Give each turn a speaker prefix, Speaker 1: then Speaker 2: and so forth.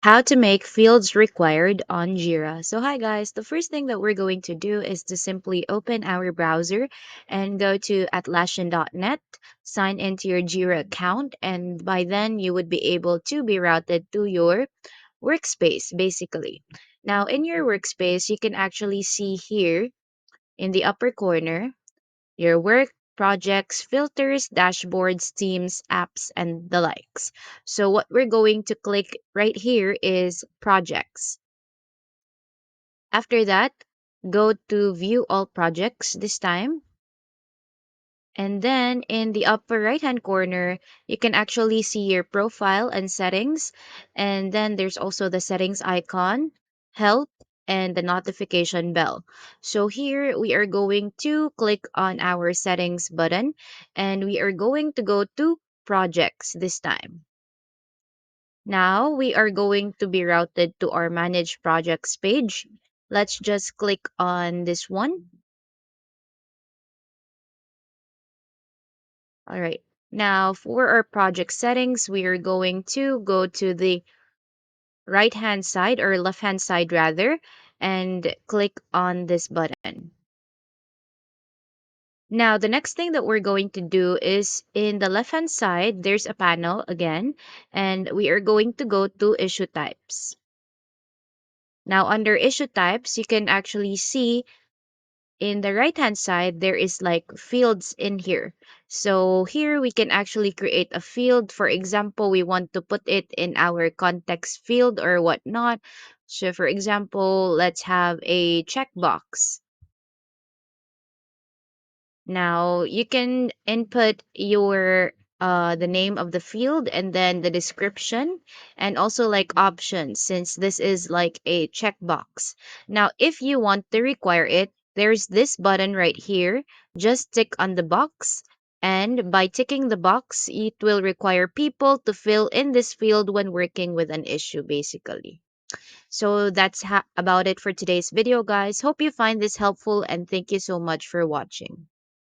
Speaker 1: How to make fields required on Jira. So hi guys, the first thing that we're going to do is to simply open our browser and go to atlassian.net, sign into your Jira account, and by then you would be able to be routed to your workspace basically. Now in your workspace, you can actually see here in the upper corner your work, projects, filters, dashboards, teams, apps, and the likes. So, what we're going to click right here is projects. After that, go to view all projects this time. And then in the upper right hand corner, you can actually see your profile and settings. And then there's also the settings icon, help, and the notification bell. So here we are going to click on our settings button and we are going to go to projects this time. Now we are going to be routed to our manage projects page. Let's just click on this one. All right. Now, for our project settings, we are going to go to the right hand side or left hand side rather and click on this button. Now, the next thing that we're going to do is in the left hand side, there's a panel again, and we are going to go to issue types. Now, under issue types, you can actually see in the right hand side there is like fields in here. So here we can actually create a field. For example, we want to put it in our context field or whatnot. So for example, let's have a checkbox. Now you can input your the name of the field and then the description and also like options since this is like a checkbox. Now if you want to require it, there's this button right here. Just tick on the box and by ticking the box, it will require people to fill in this field when working with an issue basically. So that's about it for today's video guys. Hope you find this helpful and thank you so much for watching.